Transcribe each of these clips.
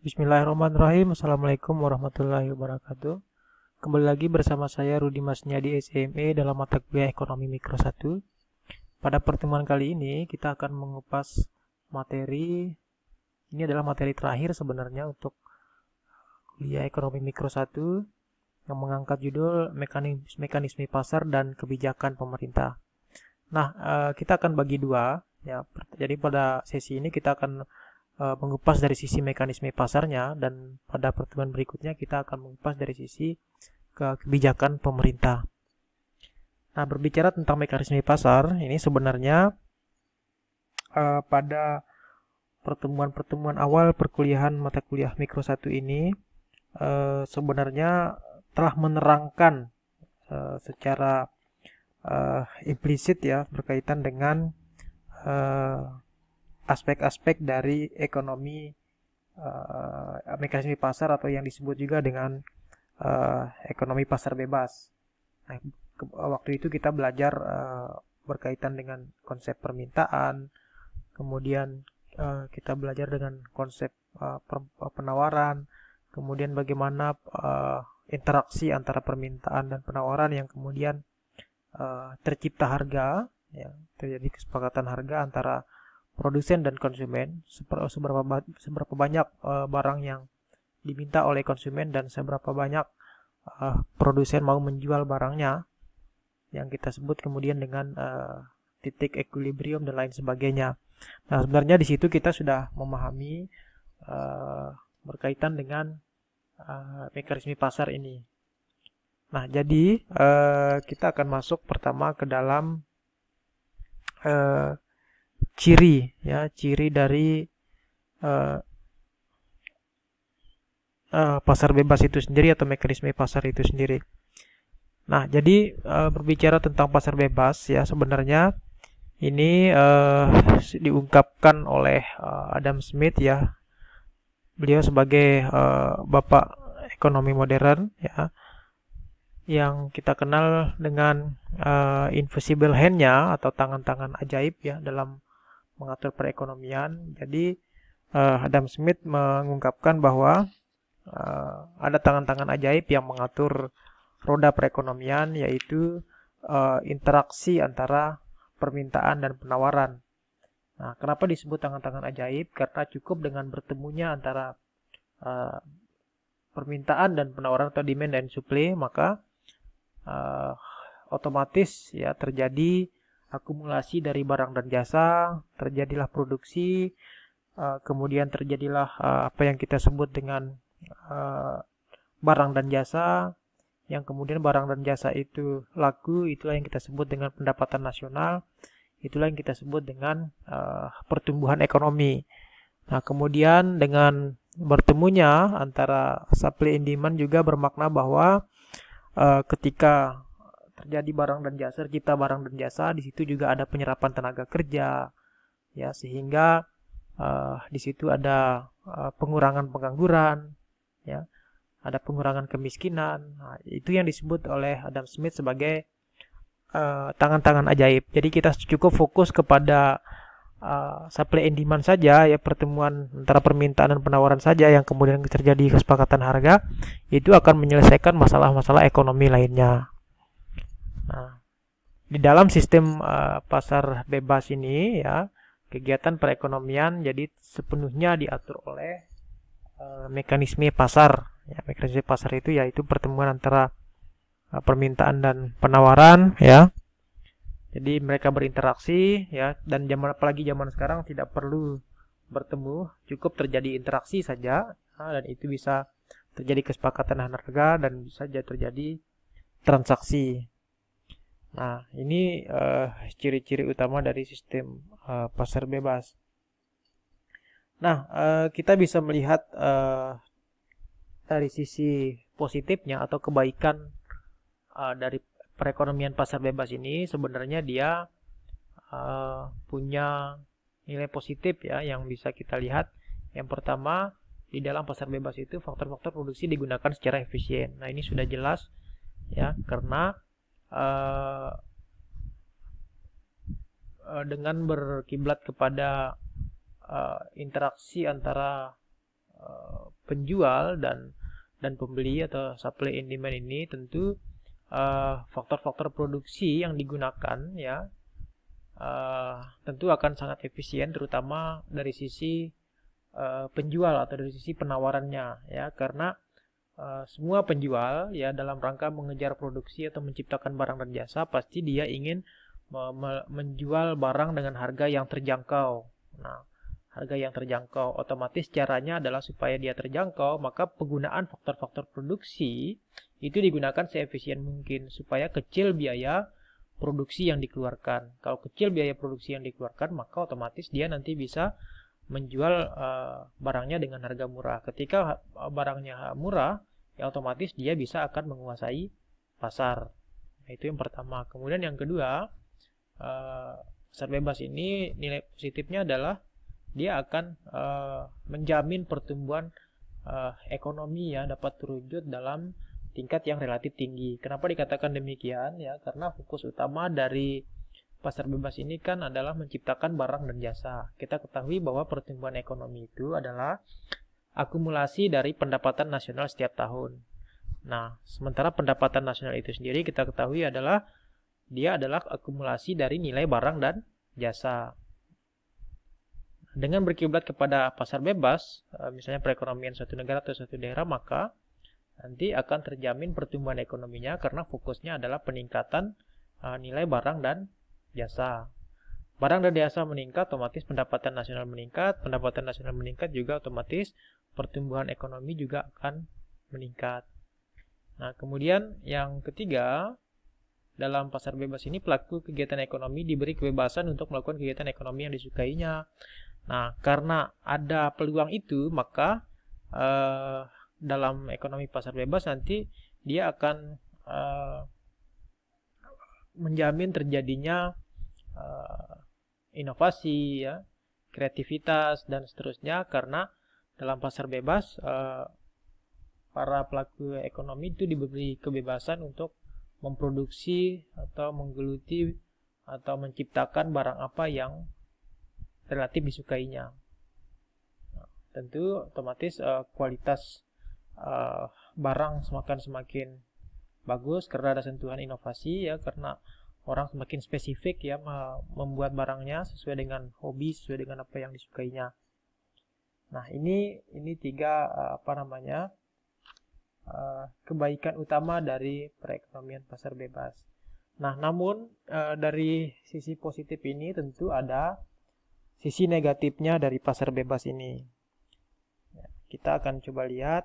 Bismillahirrahmanirrahim. Assalamualaikum warahmatullahi wabarakatuh. Kembali lagi bersama saya Rudi Masnyadi SME dalam mata kuliah Ekonomi Mikro 1. Pada pertemuan kali ini kita akan mengupas materi. Ini adalah materi terakhir sebenarnya untuk kuliah Ekonomi Mikro 1 yang mengangkat judul mekanisme pasar dan kebijakan pemerintah. Nah, kita akan bagi dua ya. Jadi pada sesi ini kita akan mengupas dari sisi mekanisme pasarnya, dan pada pertemuan berikutnya kita akan mengupas dari sisi kebijakan pemerintah. Nah, berbicara tentang mekanisme pasar, ini sebenarnya pada pertemuan-pertemuan awal perkuliahan mata kuliah Mikro 1 ini sebenarnya telah menerangkan secara implisit ya berkaitan dengan aspek-aspek dari ekonomi mekanisme pasar atau yang disebut juga dengan ekonomi pasar bebas. Nah, waktu itu kita belajar berkaitan dengan konsep permintaan, kemudian kita belajar dengan konsep penawaran, kemudian bagaimana interaksi antara permintaan dan penawaran yang kemudian tercipta harga, ya, terjadi kesepakatan harga antara produsen dan konsumen, seberapa banyak barang yang diminta oleh konsumen dan seberapa banyak produsen mau menjual barangnya, yang kita sebut kemudian dengan titik equilibrium dan lain sebagainya. Nah, sebenarnya di situ kita sudah memahami berkaitan dengan mekanisme pasar ini. Nah, jadi kita akan masuk pertama ke dalam ciri dari pasar bebas itu sendiri atau mekanisme pasar itu sendiri. Nah, jadi berbicara tentang pasar bebas ya, sebenarnya ini diungkapkan oleh Adam Smith ya. Beliau sebagai bapak ekonomi modern ya, yang kita kenal dengan invisible hand-nya atau tangan-tangan ajaib ya dalam mengatur perekonomian. Jadi Adam Smith mengungkapkan bahwa ada tangan-tangan ajaib yang mengatur roda perekonomian, yaitu interaksi antara permintaan dan penawaran. Nah, kenapa disebut tangan-tangan ajaib? Karena cukup dengan bertemunya antara permintaan dan penawaran atau demand dan supply, maka otomatis ya terjadi akumulasi dari barang dan jasa, terjadilah produksi, kemudian terjadilah apa yang kita sebut dengan barang dan jasa, yang kemudian barang dan jasa itu laku, itulah yang kita sebut dengan pendapatan nasional, itulah yang kita sebut dengan pertumbuhan ekonomi. Nah, kemudian dengan bertemunya antara supply and demand juga bermakna bahwa ketika terjadi barang dan jasa, tercipta barang dan jasa, di situ juga ada penyerapan tenaga kerja, ya, sehingga di situ ada pengurangan pengangguran, ya, ada pengurangan kemiskinan. Nah, itu yang disebut oleh Adam Smith sebagai tangan-tangan ajaib. Jadi kita cukup fokus kepada supply and demand saja, ya, pertemuan antara permintaan dan penawaran saja yang kemudian terjadi kesepakatan harga, itu akan menyelesaikan masalah-masalah ekonomi lainnya. Nah, di dalam sistem pasar bebas ini ya, kegiatan perekonomian jadi sepenuhnya diatur oleh mekanisme pasar. Ya, mekanisme pasar itu yaitu pertemuan antara permintaan dan penawaran ya. Jadi mereka berinteraksi ya, dan apalagi zaman sekarang tidak perlu bertemu, cukup terjadi interaksi saja, dan itu bisa terjadi kesepakatan harga dan bisa terjadi transaksi. Nah, ini ciri-ciri utama dari sistem pasar bebas. Nah, kita bisa melihat dari sisi positifnya atau kebaikan dari perekonomian pasar bebas ini, sebenarnya dia punya nilai positif ya yang bisa kita lihat. Yang pertama, di dalam pasar bebas itu faktor-faktor produksi digunakan secara efisien. Nah, ini sudah jelas ya, karena dengan berkiblat kepada interaksi antara penjual dan pembeli atau supply and demand ini tentu faktor-faktor produksi yang digunakan ya tentu akan sangat efisien, terutama dari sisi penjual atau dari sisi penawarannya ya, karena semua penjual ya dalam rangka mengejar produksi atau menciptakan barang dan jasa pasti dia ingin menjual barang dengan harga yang terjangkau. Nah, harga yang terjangkau otomatis caranya adalah supaya dia terjangkau, maka penggunaan faktor-faktor produksi itu digunakan seefisien mungkin supaya kecil biaya produksi yang dikeluarkan. Kalau kecil biaya produksi yang dikeluarkan, maka otomatis dia nanti bisa menjual barangnya dengan harga murah. Ketika barangnya murah, ya otomatis dia bisa akan menguasai pasar. Nah, itu yang pertama. Kemudian yang kedua, pasar bebas ini nilai positifnya adalah dia akan menjamin pertumbuhan ekonomi ya dapat terwujud dalam tingkat yang relatif tinggi. Kenapa dikatakan demikian ya? Karena fokus utama dari pasar bebas ini kan adalah menciptakan barang dan jasa. Kita ketahui bahwa pertumbuhan ekonomi itu adalah akumulasi dari pendapatan nasional setiap tahun. Nah, sementara pendapatan nasional itu sendiri kita ketahui adalah dia adalah akumulasi dari nilai barang dan jasa. Dengan berkiblat kepada pasar bebas, misalnya perekonomian suatu negara atau suatu daerah, maka nanti akan terjamin pertumbuhan ekonominya karena fokusnya adalah peningkatan nilai barang dan jasa. Barang dan jasa meningkat, otomatis pendapatan nasional meningkat. Pendapatan nasional meningkat juga otomatis pertumbuhan ekonomi juga akan meningkat. Nah, kemudian yang ketiga, dalam pasar bebas ini pelaku kegiatan ekonomi diberi kebebasan untuk melakukan kegiatan ekonomi yang disukainya. Nah, karena ada peluang itu, maka dalam ekonomi pasar bebas nanti dia akan menjamin terjadinya inovasi ya, kreativitas dan seterusnya, karena dalam pasar bebas para pelaku ekonomi itu diberi kebebasan untuk memproduksi atau menggeluti atau menciptakan barang apa yang relatif disukainya. Nah, tentu otomatis kualitas barang semakin bagus karena ada sentuhan inovasi ya, karena orang semakin spesifik ya membuat barangnya sesuai dengan hobi, sesuai dengan apa yang disukainya. Nah, ini tiga kebaikan utama dari perekonomian pasar bebas. Nah, namun dari sisi positif ini tentu ada sisi negatifnya dari pasar bebas ini. Ya, kita akan coba lihat.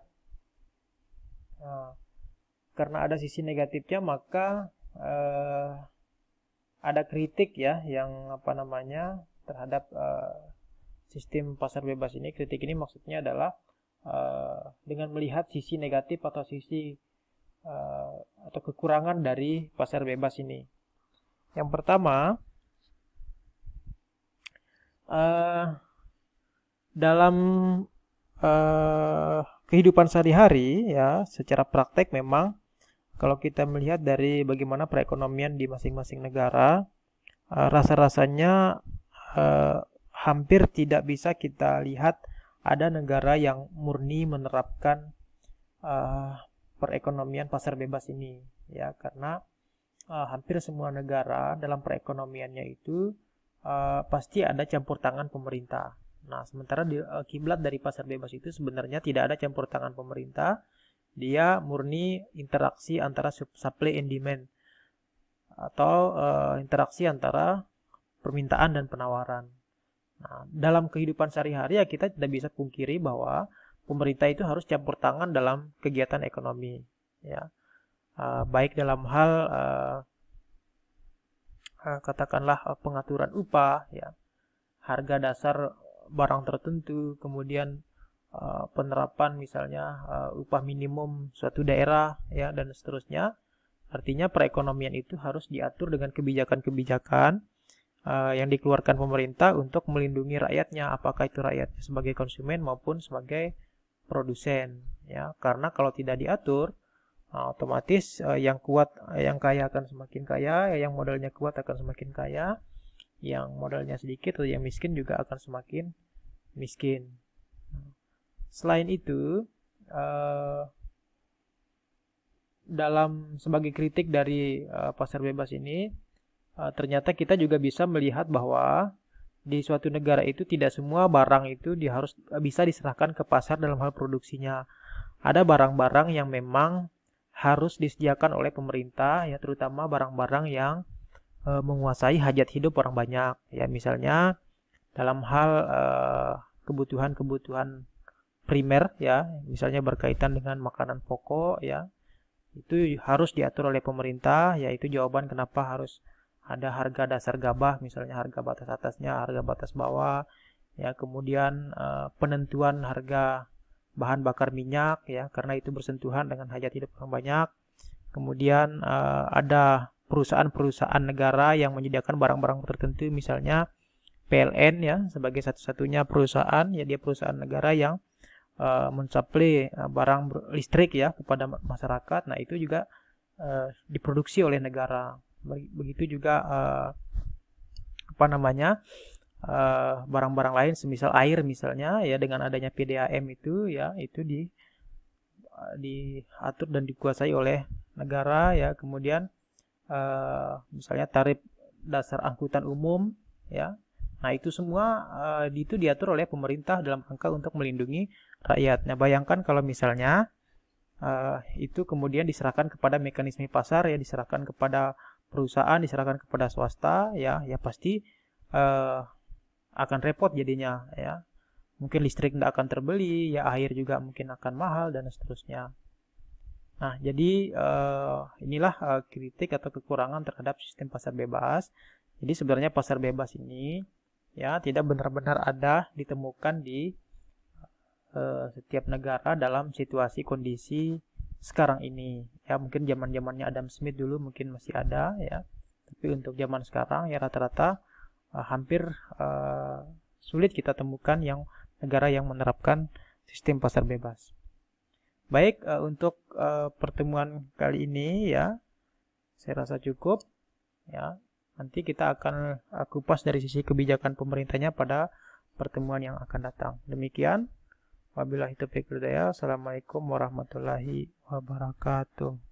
Karena ada sisi negatifnya, maka ada kritik ya yang terhadap sistem pasar bebas ini. Kritik ini maksudnya adalah dengan melihat sisi negatif atau sisi atau kekurangan dari pasar bebas ini. Yang pertama, dalam kehidupan sehari-hari ya, secara praktek memang kalau kita melihat dari bagaimana perekonomian di masing-masing negara, rasa-rasanya hampir tidak bisa kita lihat ada negara yang murni menerapkan perekonomian pasar bebas ini ya, karena hampir semua negara dalam perekonomiannya itu pasti ada campur tangan pemerintah. Nah, sementara kiblat dari pasar bebas itu sebenarnya tidak ada campur tangan pemerintah. Dia murni interaksi antara supply and demand atau interaksi antara permintaan dan penawaran. Nah, dalam kehidupan sehari-hari ya kita tidak bisa pungkiri bahwa pemerintah itu harus campur tangan dalam kegiatan ekonomi, ya, baik dalam hal katakanlah pengaturan upah, ya, harga dasar barang tertentu, kemudian penerapan misalnya upah minimum suatu daerah ya, dan seterusnya. Artinya perekonomian itu harus diatur dengan kebijakan-kebijakan yang dikeluarkan pemerintah untuk melindungi rakyatnya, apakah itu rakyatnya sebagai konsumen maupun sebagai produsen ya. Karena kalau tidak diatur, otomatis yang kuat, yang kaya akan semakin kaya, yang modalnya kuat akan semakin kaya, yang modalnya sedikit atau yang miskin juga akan semakin miskin. Selain itu, dalam sebagai kritik dari pasar bebas ini, ternyata kita juga bisa melihat bahwa di suatu negara itu tidak semua barang itu bisa diserahkan ke pasar dalam hal produksinya. Ada barang-barang yang memang harus disediakan oleh pemerintah, ya, terutama barang-barang yang menguasai hajat hidup orang banyak, ya, misalnya dalam hal kebutuhan-kebutuhan primer, ya, misalnya berkaitan dengan makanan pokok, ya, itu harus diatur oleh pemerintah, yaitu jawaban kenapa harus ada harga dasar gabah, misalnya harga batas atasnya, harga batas bawah, ya, kemudian penentuan harga bahan bakar minyak, ya, karena itu bersentuhan dengan hajat hidup orang banyak. Kemudian ada perusahaan-perusahaan negara yang menyediakan barang-barang tertentu, misalnya PLN, ya, sebagai satu-satunya perusahaan, ya, dia perusahaan negara yang mensuplai barang listrik, ya, kepada masyarakat. Nah, itu juga diproduksi oleh negara. Begitu juga barang-barang lain semisal air, misalnya, ya, dengan adanya PDAM itu, ya, itu diatur dan dikuasai oleh negara, ya. Kemudian misalnya tarif dasar angkutan umum, ya. Nah, itu semua itu diatur oleh pemerintah dalam rangka untuk melindungi rakyat. Nah, bayangkan kalau misalnya itu kemudian diserahkan kepada mekanisme pasar, ya, diserahkan kepada perusahaan, diserahkan kepada swasta, ya, ya pasti akan repot jadinya, ya. Mungkin listrik tidak akan terbeli, ya, air juga mungkin akan mahal dan seterusnya. Nah, jadi inilah kritik atau kekurangan terhadap sistem pasar bebas. Jadi sebenarnya pasar bebas ini, ya, tidak benar-benar ada ditemukan di setiap negara dalam situasi kondisi sekarang ini, ya. Mungkin zaman-zamannya Adam Smith dulu mungkin masih ada, ya, tapi untuk zaman sekarang, ya, rata-rata hampir sulit kita temukan negara yang menerapkan sistem pasar bebas. Baik, untuk pertemuan kali ini, ya, saya rasa cukup, ya. Nanti kita akan kupas dari sisi kebijakan pemerintahnya pada pertemuan yang akan datang. Demikian. Wabillahi taufiq wal hidayah. Assalamualaikum warahmatullahi wabarakatuh.